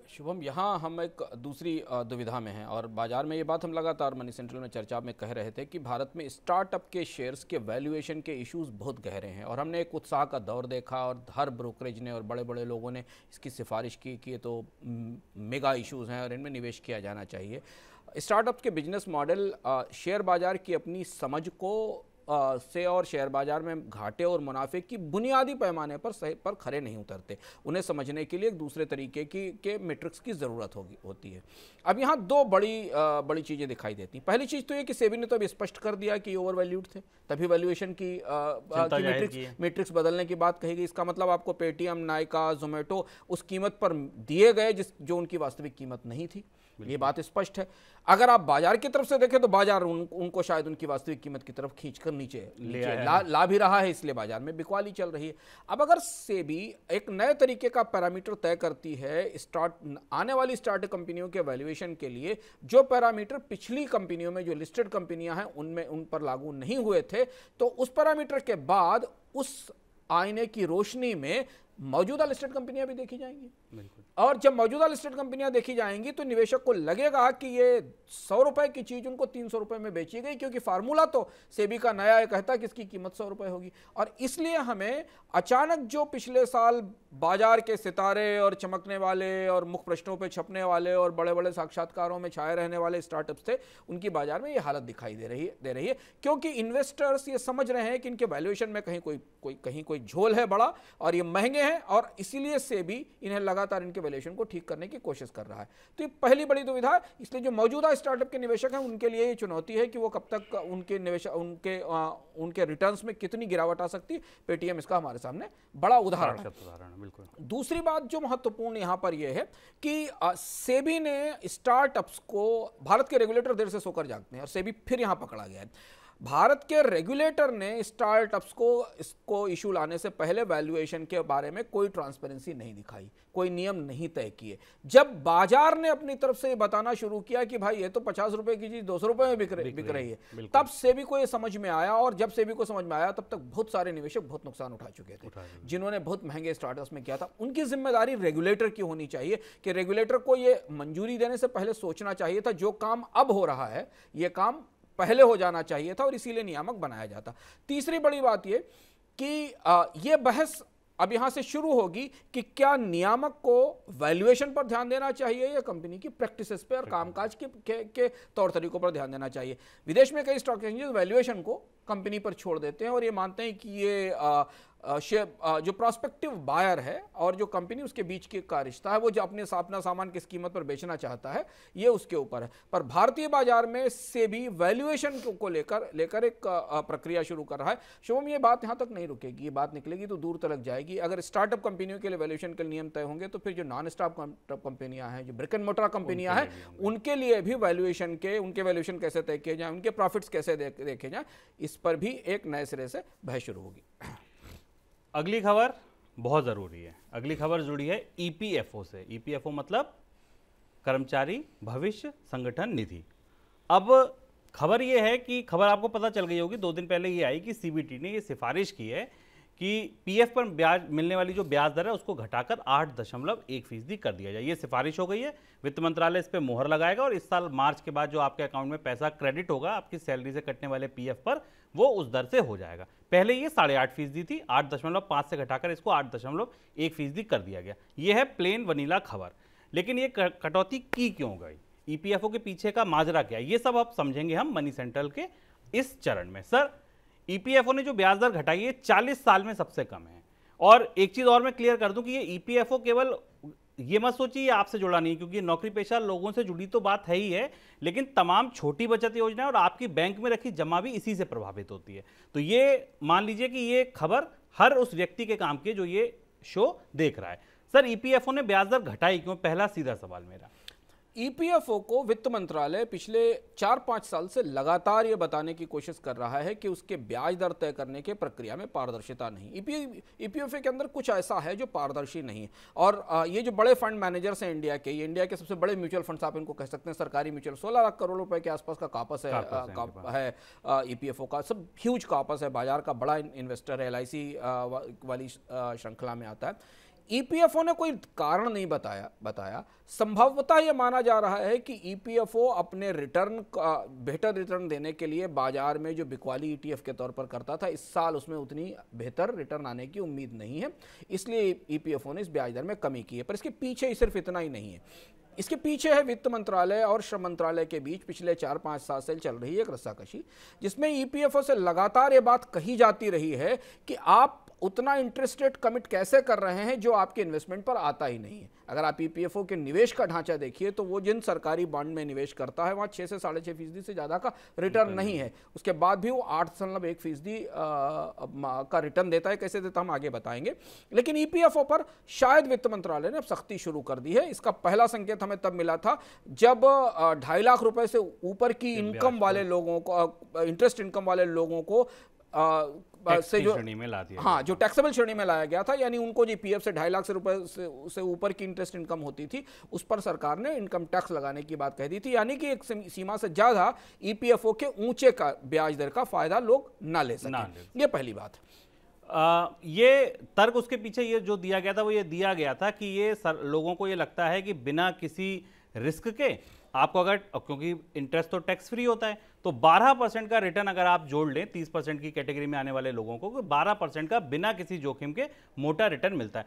शुभम, यहाँ हम एक दूसरी दुविधा में हैं और बाजार में ये बात हम लगातार मनी सेंट्रल में चर्चा में कह रहे थे कि भारत में स्टार्टअप के शेयर्स के वैल्यूएशन के इश्यूज बहुत गहरे हैं और हमने एक उत्साह का दौर देखा और हर ब्रोकरेज ने और बड़े बड़े लोगों ने इसकी सिफारिश की कि ये तो मेगा इश्यूज हैं और इनमें निवेश किया जाना चाहिए। स्टार्टअप के बिजनेस मॉडल शेयर बाजार की अपनी समझ को से और शेयर बाजार में घाटे और मुनाफे की बुनियादी पैमाने पर खरे नहीं उतरते। उन्हें समझने के लिए एक दूसरे तरीके के मैट्रिक्स की ज़रूरत होती है। अब यहाँ दो बड़ी चीज़ें दिखाई देती हैं। पहली चीज़ तो ये कि सेबी ने तो अभी स्पष्ट कर दिया कि ओवर वैल्यूड थे, तभी वैल्यूएशन की मैट्रिक्स बदलने की बात कही गई। इसका मतलब आपको पेटीएम, नायका, जोमेटो उस कीमत पर दिए गए जो उनकी वास्तविक कीमत नहीं थी। ये बात स्पष्ट है। अगर आप बाजार की तरफ से देखें तो बाजार उनको शायद उनकी वास्तविक कीमत की तरफ खींचकर नीचे ला भी रहा है, इसलिए बाजार में बिकवाली चल रही है। अब अगर सेबी एक नए तरीके का पैरामीटर तय करती है आने वाली स्टार्टअप कंपनियों के वैल्यूएशन के लिए, जो पैरामीटर पिछली कंपनियों में जो लिस्टेड कंपनियां हैं उन पर लागू नहीं हुए थे, तो उस पैरामीटर के बाद उस आईने की रोशनी में मौजूदा लिस्टेड कंपनियां भी देखी जाएंगी। और जब मौजूदा लिस्टेड कंपनियां देखी जाएंगी तो निवेशक को लगेगा कि ये 100 रुपए की चीज उनको 300 रुपए में बेची गई, क्योंकि फार्मूला तो सेबी का नया है, कहता है कि इसकी कीमत 100 रुपए होगी। और इसलिए हमें अचानक जो पिछले साल बाजार के सितारे और चमकने वाले और मुख्य प्रश्नों पर छपने वाले और बड़े बड़े साक्षात्कारों में छाए रहने वाले स्टार्टअप्स थे, उनकी बाजार में ये हालत दिखाई दे रही है, क्योंकि इन्वेस्टर्स ये समझ रहे हैं कि इनके वैल्यूएशन में कहीं कोई झोल है बड़ा और ये महंगे हैं और इसीलिए सेबी इन्हें लगातार इनके वैल्यूएशन को ठीक करने की कोशिश कर रहा है। तो ये पहली बड़ी दुविधा है। इसलिए जो मौजूदा स्टार्टअप के निवेशक हैं उनके लिए ये चुनौती है कि वो कब तक उनके रिटर्न्स में कितनी गिरावट आ सकती है। पेटीएम इसका हमारे सामने बड़ा उदाहरण है। बिल्कुल। दूसरी बात जो महत्वपूर्ण यहां पर यह है कि सेबी ने स्टार्टअप्स को, भारत के रेगुलेटर देर से सोकर जागते हैं और सेबी फिर यहां पकड़ा गया है। भारत के रेगुलेटर ने स्टार्टअप्स को इसको इशू लाने से पहले वैल्यूएशन के बारे में कोई ट्रांसपेरेंसी नहीं दिखाई, कोई नियम नहीं तय किए। जब बाजार ने अपनी तरफ से बताना शुरू किया कि भाई ये तो 50 रुपए की चीज 200 रुपए में बिक रही है, तब सेबी को ये समझ में आया। और जब सेबी को समझ में आया तब तक बहुत सारे निवेशक बहुत नुकसान उठा चुके थे, जिन्होंने बहुत महंगे स्टार्टअप्स में किया था। उनकी जिम्मेदारी रेगुलेटर की होनी चाहिए कि रेगुलेटर को ये मंजूरी देने से पहले सोचना चाहिए था जो काम अब हो रहा है ये काम पहले हो जाना चाहिए था और इसीलिए नियामक बनाया जाता। तीसरी बड़ी बात यह कि ये बहस अब यहां से शुरू होगी कि क्या नियामक को वैल्यूएशन पर ध्यान देना चाहिए या कंपनी की प्रैक्टिसेस पे और कामकाज के तौर तरीकों पर ध्यान देना चाहिए। विदेश में कई स्टॉक एक्सचेंजेस वैल्यूएशन को कंपनी पर छोड़ देते हैं और ये मानते हैं कि ये जो प्रोस्पेक्टिव बायर है और जो कंपनी उसके बीच का रिश्ता है, वो जो अपना सामान किस कीमत पर बेचना चाहता है ये उसके ऊपर है। पर भारतीय बाजार में से भी वैल्यूएशन को लेकर एक प्रक्रिया शुरू कर रहा है। शुभम, ये बात यहां तक नहीं रुकेगी, ये बात निकलेगी तो दूर तक जाएगी। अगर स्टार्टअप कंपनियों के लिए वैल्यूएशन के नियम तय होंगे तो फिर जो नॉन स्टार्टअप कंपनियां हैं, जो ब्रिक एंड मोर्टर कंपनियां हैं, उनके लिए भी उनके वैल्यूएशन कैसे तय किए जाए, उनके प्रॉफिट्स कैसे देखे जाए, इस पर भी एक नए सिरे से बहस शुरू होगी। अगली खबर बहुत ज़रूरी है। अगली खबर जुड़ी है ईपीएफओ से। ईपीएफओ मतलब कर्मचारी भविष्य संगठन निधि। अब खबर ये है कि खबर आपको पता चल गई होगी, 2 दिन पहले ये आई कि सीबीटी ने ये सिफारिश की है कि पीएफ पर ब्याज मिलने वाली जो ब्याज दर है उसको घटाकर 8.1% कर दिया जाए। ये सिफारिश हो गई है, वित्त मंत्रालय इस पर मोहर लगाएगा और इस साल मार्च के बाद जो आपके अकाउंट में पैसा क्रेडिट होगा आपकी सैलरी से कटने वाले पीएफ पर, वो उस दर से हो जाएगा। पहले ये 8.5% थी, 8.5 से घटाकर इसको 8.1% कर दिया गया। ये है प्लेन वनीला खबर। लेकिन ये कटौती की क्यों गई, ईपीएफओ के पीछे का माजरा क्या है, ये सब अब समझेंगे हम मनी सेंट्रल के इस चरण में। सर, ईपीएफओ ने जो ब्याज दर घटाई है 40 साल में सबसे कम है। और एक चीज और मैं क्लियर कर दूं कि ये ईपीएफओ केवल ये मत सोचिए ये आपसे जुड़ा नहीं है, क्योंकि नौकरी पेशा लोगों से जुड़ी तो बात है ही है, लेकिन तमाम छोटी बचत योजनाएं और आपकी बैंक में रखी जमा भी इसी से प्रभावित होती है। तो ये मान लीजिए कि ये खबर हर उस व्यक्ति के काम की जो ये शो देख रहा है। सर, ईपीएफओ ने ब्याज दर घटाई क्यों, पहला सीधा सवाल मेरा। ईपीएफओ को वित्त मंत्रालय पिछले 4-5 साल से लगातार ये बताने की कोशिश कर रहा है कि उसके ब्याज दर तय करने के प्रक्रिया में पारदर्शिता नहीं। ईपीएफओ के अंदर कुछ ऐसा है जो पारदर्शी नहीं है। और ये जो बड़े फंड मैनेजर्स हैं इंडिया के, ये इंडिया के सबसे बड़े म्यूचुअल फंड्स आप इनको कह सकते हैं, सरकारी म्यूचुअल 16 लाख करोड़ रुपए के आसपास का कापस है ईपीएफओ का, सब ह्यूज कापस है, बाजार का बड़ा इन्वेस्टर है, एलआईसी वाली श्रृंखला में आता है। ईपीएफओ ने कोई कारण नहीं बताया। संभवतः यह माना जा रहा है कि ईपीएफओ अपने रिटर्न का बेहतर रिटर्न देने के लिए बाजार में जो बिकवाली ईटीएफ के तौर पर करता था, इस साल उसमें उतनी बेहतर रिटर्न आने की उम्मीद नहीं है, इसलिए ईपीएफओ ने इस ब्याज दर में कमी की है। पर इसके पीछे सिर्फ इतना ही नहीं है, इसके पीछे है वित्त मंत्रालय और श्रम मंत्रालय के बीच पिछले 4-5 साल से चल रही एक रस्साकशी, जिसमें ईपीएफओ से लगातार ये बात कही जाती रही है कि आप उतना इंटरेस्ट रेट कमिट कैसे कर रहे हैं जो आपके इन्वेस्टमेंट पर आता ही नहीं है। अगर आप ईपीएफओ के निवेश का ढांचा देखिए तो वो जिन सरकारी बॉन्ड में निवेश करता है वहाँ 6 से 6.5% से ज़्यादा का रिटर्न नहीं है, उसके बाद भी वो 8.1% का रिटर्न देता है। कैसे देता हम आगे बताएंगे। लेकिन ईपीएफओ पर शायद वित्त मंत्रालय ने अब सख्ती शुरू कर दी है। इसका पहला संकेत हमें तब मिला था जब 2.5 लाख रुपए से ऊपर की इनकम वाले लोगों को, इंटरेस्ट इनकम वाले लोगों को से जो श्रेणी में ला दिया, हाँ, जो टैक्सेबल श्रेणी में लाया गया था, यानी उनको जो पीएफ से 2.5 लाख रुपए से ऊपर की इंटरेस्ट इनकम होती थी उस पर सरकार ने इनकम टैक्स लगाने की बात कह दी थी, यानी कि एक सीमा से ज्यादा ईपीएफओ के ऊंचे का ब्याज दर का फायदा लोग ना ले सकें। ये पहली बात। ये तर्क उसके पीछे ये जो दिया गया था वो ये दिया गया था कि ये लोगों को ये लगता है कि बिना किसी रिस्क के आपको अगर, क्योंकि इंटरेस्ट तो टैक्स फ्री होता है, तो 12% का रिटर्न अगर आप जोड़ लें 30% की कैटेगरी में आने वाले लोगों को, 12% का बिना किसी जोखिम के मोटा रिटर्न मिलता है।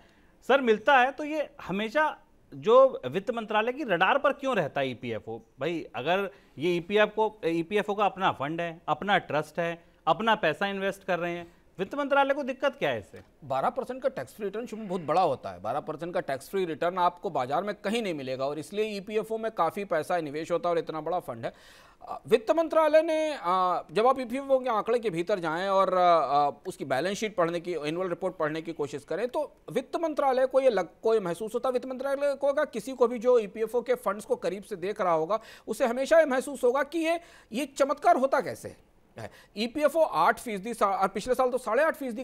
सर, मिलता है तो ये हमेशा जो वित्त मंत्रालय की रडार पर क्यों रहता है ईपीएफओ? भाई, अगर ये ईपीएफओ का अपना फंड है, अपना ट्रस्ट है, अपना पैसा इन्वेस्ट कर रहे हैं, वित्त मंत्रालय को दिक्कत क्या है इससे? 12% का टैक्स फ्री रिटर्न शुभ बहुत बड़ा होता है। 12% का टैक्स फ्री रिटर्न आपको बाजार में कहीं नहीं मिलेगा और इसलिए ईपीएफओ में काफ़ी पैसा निवेश होता है और इतना बड़ा फंड है। वित्त मंत्रालय ने जब आप ईपीएफओ के आंकड़े के भीतर जाएं और उसकी बैलेंस शीट पढ़ने की, एनुअल रिपोर्ट पढ़ने की कोशिश करें तो वित्त मंत्रालय को ये महसूस होता है, वित्त मंत्रालय को होगा, किसी को भी जो ईपीएफओ के फंड्स को करीब से देख रहा होगा उसे हमेशा ये महसूस होगा कि ये चमत्कार होता कैसे है। ईपीएफओ 8% और पिछले साल तो 8.5%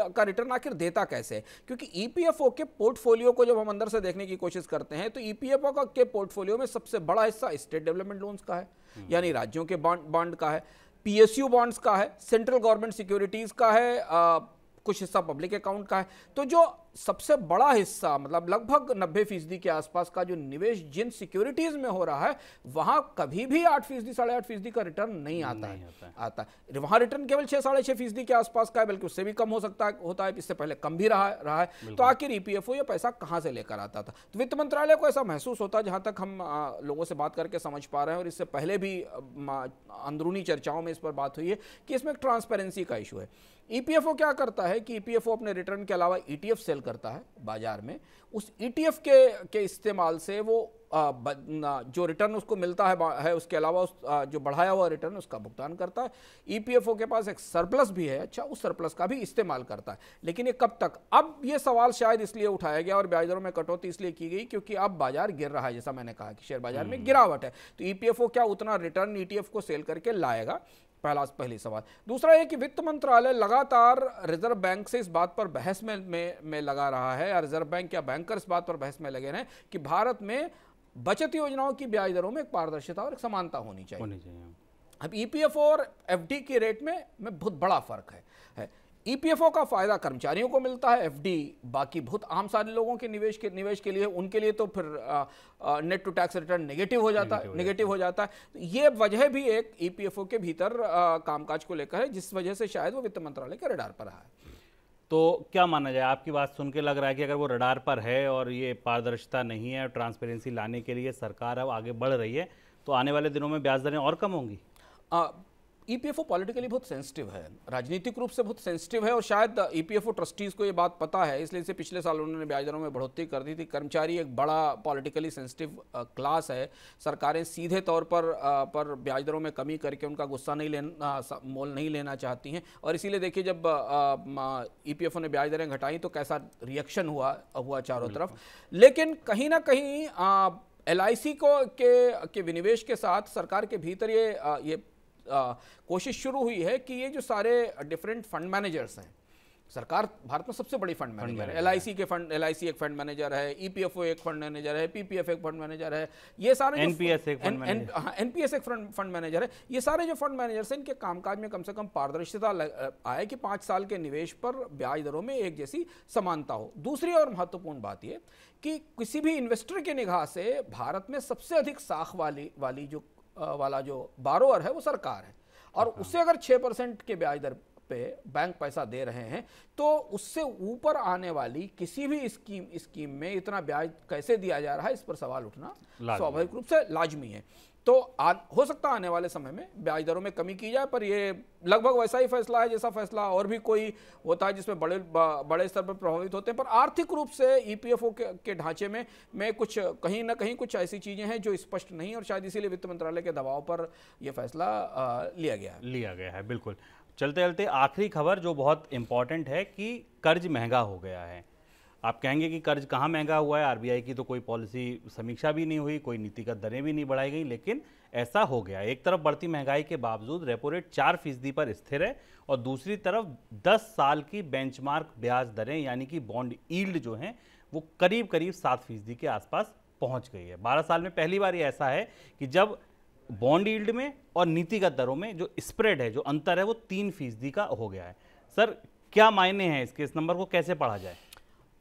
का रिटर्न आखिर देता कैसे है? क्योंकि ईपीएफओ के पोर्टफोलियो को जब हम अंदर से देखने की कोशिश करते हैं तो ईपीएफओ के पोर्टफोलियो में सबसे बड़ा हिस्सा स्टेट डेवलपमेंट लोन्स का है, यानी राज्यों के बॉन्ड का है, पीएसयू बॉन्ड्स का है, सेंट्रल गवर्नमेंट सिक्योरिटीज का है, कुछ हिस्सा पब्लिक अकाउंट का है। तो जो सबसे बड़ा हिस्सा मतलब लगभग 90% के आसपास का जो निवेश जिन सिक्योरिटीज में हो रहा है वहां कभी भी 8%, 8.5% का रिटर्न नहीं आता है। वहां रिटर्न केवल 6-6.5% के आसपास का है, बल्कि उससे भी कम होता है, इससे पहले कम भी रहा है। तो आखिर ईपीएफओ ये पैसा कहां से लेकर आता था? तो वित्त मंत्रालय को ऐसा महसूस होता है, जहां तक हम लोगों से बात करके समझ पा रहे हैं और इससे पहले भी अंदरूनी चर्चाओं में इस पर बात हुई है कि इसमें ट्रांसपेरेंसी का इशू है। ईपीएफओ क्या करता है कि ईपीएफओ अपने रिटर्न के अलावा ईटीएफ सेल करता है बाजार में। उस ईटीएफ के इस्तेमाल से वो जो रिटर्न उसको मिलता है उसके अलावा जो बढ़ाया हुआ रिटर्न उसका भुगतान करता है। ईपीएफओ के पास एक सरप्लस भी है, अच्छा, उस सरप्लस का भी इस्तेमाल करता है। लेकिन ये कब तक? अब ये सवाल शायद इसलिए उठाया गया और ब्याज दरों में कटौती इसलिए की गई क्योंकि अब बाजार गिर रहा है, जैसा मैंने कहा कि शेयर बाजार में गिरावट है। तो ईपीएफओ क्या उतना रिटर्न ईटीएफ को सेल करके लाएगा? पहली सवाल। दूसरा है कि वित्त मंत्रालय लगातार रिजर्व बैंक से इस बात पर बहस में लगा रहा है, या रिजर्व बैंक या बैंकर इस बात पर बहस में लगे हैं कि भारत में बचत योजनाओं की ब्याज दरों में एक पारदर्शिता और एक समानता होनी चाहिए। अब ईपीएफओ और एफडी के रेट में बहुत बड़ा फर्क है। ईपीएफओ का फायदा कर्मचारियों को मिलता है, एफडी बाकी बहुत आम सारे लोगों के निवेश के लिए, उनके लिए तो फिर net to tax return negative हो जाता है। ये वजह भी एक ईपीएफओ के भीतर कामकाज को लेकर है, जिस वजह से शायद वो वित्त मंत्रालय के रडार पर रहा है। तो क्या माना जाए? आपकी बात सुन के लग रहा है कि अगर वो रडार पर है और ये पारदर्शिता नहीं है और ट्रांसपेरेंसी लाने के लिए सरकार अब आगे बढ़ रही है तो आने वाले दिनों में ब्याज दरें और कम होंगी। ईपीएफओ पॉलिटिकली बहुत सेंसिटिव है, राजनीतिक रूप से बहुत सेंसिटिव है और शायद ईपीएफओ ट्रस्टीज को ये बात पता है, इसलिए से पिछले साल उन्होंने ब्याज दरों में बढ़ोतरी कर दी थी। कर्मचारी एक बड़ा पॉलिटिकली सेंसिटिव क्लास है, सरकारें सीधे तौर पर ब्याज दरों में कमी करके उनका गुस्सा मोल नहीं लेना चाहती हैं और इसीलिए देखिए जब ईपीएफओ ने ब्याज दरें घटाई तो कैसा रिएक्शन हुआ चारों तरफ। लेकिन कहीं ना कहीं LIC के विनिवेश के साथ सरकार के भीतर ये कोशिश शुरू हुई है कि ये जो सारे डिफरेंट फंड मैनेजर्स हैं, सरकार भारत में सबसे बड़ी फंड मैनेजर है, LIC एक फंड मैनेजर है, ईपीएफओ एक फंड मैनेजर है, पीपीएफ एक फंड मैनेजर है, ये सारे एनपीएस एक फंड मैनेजर है। ये सारे जो फंड मैनेजर्स हैं इनके कामकाज में कम से कम पारदर्शिता आए कि 5 साल के निवेश पर ब्याज दरों में एक जैसी समानता हो। दूसरी और महत्वपूर्ण बात यह कि किसी भी इन्वेस्टर की निगाह से भारत में सबसे अधिक साख वाला जो बारोअर है वो सरकार है और उससे अगर 6% के ब्याज दर पे बैंक पैसा दे रहे हैं तो उससे ऊपर आने वाली किसी भी स्कीम में इतना ब्याज कैसे दिया जा रहा है, इस पर सवाल उठना स्वाभाविक रूप से लाजमी है। तो हो सकता है आने वाले समय में ब्याज दरों में कमी की जाए, पर ये लगभग वैसा ही फैसला है जैसा फैसला और भी कोई होता है जिसमें बड़े स्तर पर प्रभावित होते हैं। पर आर्थिक रूप से ईपीएफओ के ढांचे में कुछ कहीं ना कहीं कुछ ऐसी चीजें हैं जो स्पष्ट नहीं, और शायद इसीलिए वित्त मंत्रालय के दबाव पर यह फैसला लिया गया है। बिल्कुल। चलते चलते आखिरी खबर जो बहुत इंपॉर्टेंट है कि कर्ज महंगा हो गया है। आप कहेंगे कि कर्ज कहाँ महंगा हुआ है? आरबीआई की तो कोई पॉलिसी समीक्षा भी नहीं हुई, कोई नीतिगत दरें भी नहीं बढ़ाई गई, लेकिन ऐसा हो गया। एक तरफ बढ़ती महंगाई के बावजूद रेपो रेट 4% पर स्थिर है और दूसरी तरफ 10 साल की बेंचमार्क ब्याज दरें यानी कि बॉन्ड यील्ड जो हैं वो करीब 7% के आसपास पहुंच गई है। 12 साल में पहली बार ये ऐसा है कि जब बॉन्ड यील्ड में और नीतिगत दरों में जो स्प्रेड है, जो अंतर है, वो 3% का हो गया है। सर, क्या मायने हैं इसके? इस नंबर को कैसे पढ़ा जाए?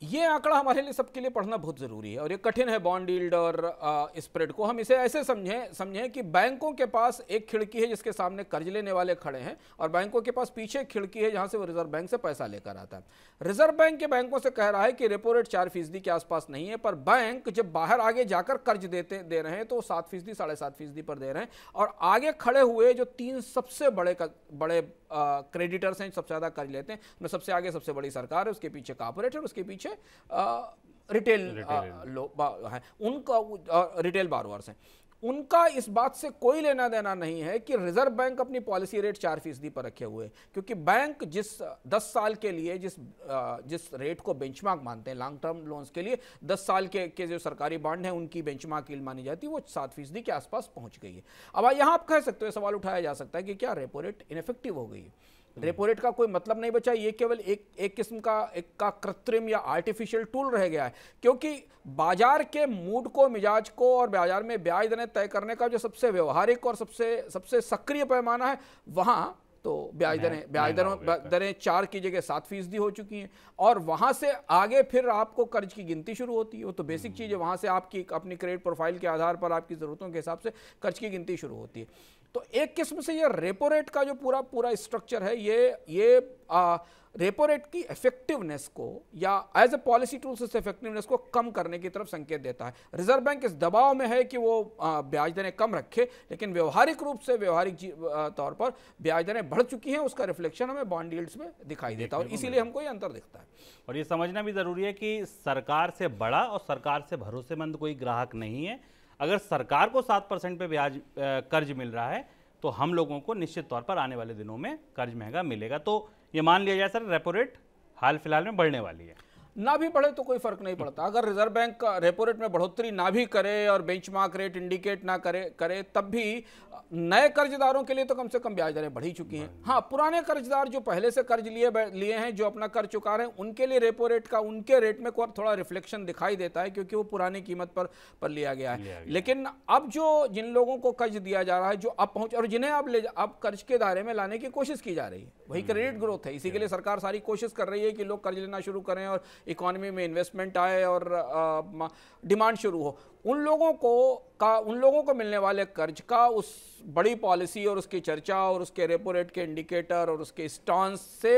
ये आंकड़ा हमारे लिए सबके लिए पढ़ना बहुत जरूरी है और ये कठिन है। बॉन्ड यील्ड और स्प्रेड को हम इसे ऐसे समझें कि बैंकों के पास एक खिड़की है जिसके सामने कर्ज लेने वाले खड़े हैं और बैंकों के पास पीछे खिड़की है जहां से वो रिजर्व बैंक से पैसा लेकर आता है। रिजर्व बैंक के बैंकों से कह रहा है कि रेपो रेट 4% के आसपास नहीं है, पर बैंक जब बाहर आगे जाकर कर्ज दे रहे हैं तो 7%, 7.5% पर दे रहे हैं। और आगे खड़े हुए जो 3 सबसे बड़े क्रेडिटर्स हैं, सबसे ज्यादा कर्ज लेते हैं, उनमें सबसे आगे सबसे बड़ी सरकार है, उसके पीछे कॉर्पोरेट है, उसके पीछे रिटेल है, उनका रिटेल बारोअर्स हैं। उनका इस बात से कोई लेना देना नहीं है कि रिजर्व बैंक अपनी पॉलिसी रेट 4% पर रखे हुए, क्योंकि बैंक जिस 10 साल के लिए जिस रेट को बेंचमार्क मानते हैं लॉन्ग टर्म लोन्स के लिए, 10 साल के जो सरकारी बॉन्ड हैं उनकी बेंचमार्क यील्ड मानी जाती है, वो 7% के आसपास पहुंच गई है। अब यहाँ आप कह सकते हो, सवाल उठाया जा सकता है कि क्या रेपो रेट इनफेक्टिव हो गई है, रेपो रेट का कोई मतलब नहीं बचा, ये केवल एक किस्म का कृत्रिम या आर्टिफिशियल टूल रह गया है, क्योंकि बाजार के मूड को, मिजाज को और बाजार में ब्याज दरें तय करने का जो सबसे व्यवहारिक और सबसे सक्रिय पैमाना है, वहां तो ब्याज दरें 4 की जगह 7% हो चुकी हैं और वहां से आगे फिर आपको कर्ज की गिनती शुरू होती है। वो तो बेसिक चीज़ है, वहां से आपकी अपनी क्रेडिट प्रोफाइल के आधार पर आपकी ज़रूरतों के हिसाब से कर्ज की गिनती शुरू होती है। तो एक किस्म से ये रेपो रेट का जो पूरा स्ट्रक्चर है, ये रेपो रेट की इफेक्टिवनेस को या एज ए पॉलिसी टूल से इफेक्टिवनेस को कम करने की तरफ संकेत देता है। रिजर्व बैंक इस दबाव में है कि वो ब्याज दरें कम रखे, लेकिन व्यवहारिक रूप से तौर पर ब्याज दरें बढ़ चुकी हैं, उसका रिफ्लेक्शन हमें बॉन्ड यील्ड्स में दिखाई देता है और इसीलिए हमको ये अंतर दिखता है। और ये समझना भी जरूरी है कि सरकार से बड़ा और सरकार से भरोसेमंद कोई ग्राहक नहीं है। अगर सरकार को 7% पे ब्याज कर्ज मिल रहा है तो हम लोगों को निश्चित तौर पर आने वाले दिनों में कर्ज महंगा मिलेगा। तो ये मान लिया जाए सर, रेपो रेट हाल फिलहाल में बढ़ने वाली है, ना भी बढ़े तो कोई फर्क नहीं पड़ता। अगर रिजर्व बैंक का रेपो रेट में बढ़ोतरी ना भी करे और बेंचमार्क रेट इंडिकेट ना करे तब भी नए कर्जदारों के लिए तो कम से कम ब्याज दरें बढ़ी चुकी हैं। हाँ, पुराने कर्जदार जो पहले से कर्ज लिए हैं, जो अपना कर्ज चुका रहे हैं, उनके लिए रेपो रेट का उनके रेट में थोड़ा रिफ्लेक्शन दिखाई देता है, क्योंकि वो पुरानी कीमत पर लिया गया है। लेकिन अब जो जिन लोगों को कर्ज दिया जा रहा है, जो अब पहुंच और जिन्हें अब कर्ज के दायरे में लाने की कोशिश की जा रही है, वही क्रेडिट ग्रोथ है। इसी के लिए सरकार सारी कोशिश कर रही है कि लोग कर्ज लेना शुरू करें और इकोनॉमी में इन्वेस्टमेंट आए और डिमांड शुरू हो। उन लोगों को मिलने वाले कर्ज का उस बड़ी पॉलिसी और उसकी चर्चा और उसके रेपो रेट के इंडिकेटर और उसके स्टांस से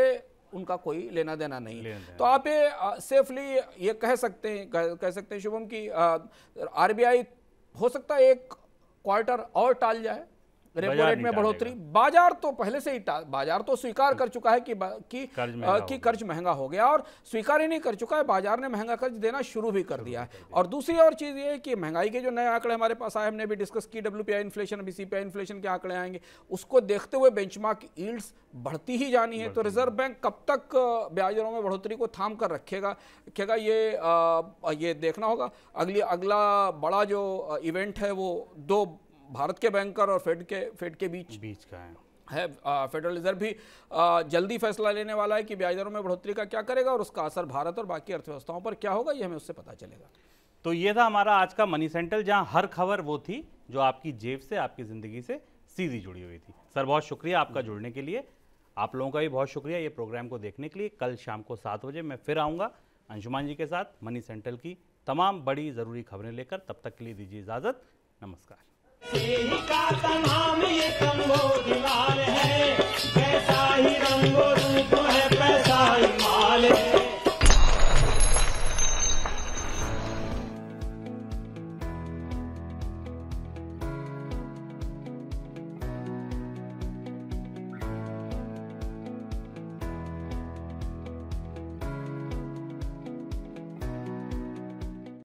उनका कोई लेना देना नहीं है। तो आप ये सेफली ये कह सकते हैं शुभम कि आरबीआई हो सकता है एक क्वार्टर और टाल जाए रेपो रेट में बढ़ोतरी। बाजार तो पहले से ही बाजार तो स्वीकार कर चुका है कि कर्ज महंगा हो गया, और स्वीकार ही नहीं कर चुका है, बाजार ने महंगा कर्ज देना शुरू भी कर दिया है। और दूसरी और चीज ये है कि महंगाई के जो नए आंकड़े हमारे पास आए, हमने भी डिस्कस की, WPI इन्फ्लेशन, अभी CPI इन्फ्लेशन के आंकड़े आएंगे, उसको देखते हुए बेंचमार्क यील्ड्स बढ़ती ही जानी है। तो रिजर्व बैंक कब तक ब्याज दरों में बढ़ोतरी को थाम कर रखेगा ये देखना होगा। अगला बड़ा जो इवेंट है वो 2 भारत के बैंकर और फेड के बीच का है। फेडरल रिजर्व भी जल्दी फैसला लेने वाला है कि ब्याज दरों में बढ़ोतरी का क्या करेगा और उसका असर भारत और बाकी अर्थव्यवस्थाओं पर क्या होगा, ये हमें उससे पता चलेगा। तो ये था हमारा आज का मनी सेंट्रल, जहां हर खबर वो थी जो आपकी जेब से, आपकी जिंदगी से सीधी जुड़ी हुई थी। सर, बहुत शुक्रिया आपका जुड़ने के लिए। आप लोगों का भी बहुत शुक्रिया ये प्रोग्राम को देखने के लिए। कल शाम को 7 बजे मैं फिर आऊँगा अंशुमान जी के साथ मनी सेंट्रल की तमाम बड़ी ज़रूरी खबरें लेकर। तब तक के लिए दीजिए इजाज़त, नमस्कार। का नाम ये कम्बोज लाल है, कैसा ही रंगो रूप है पैसा ही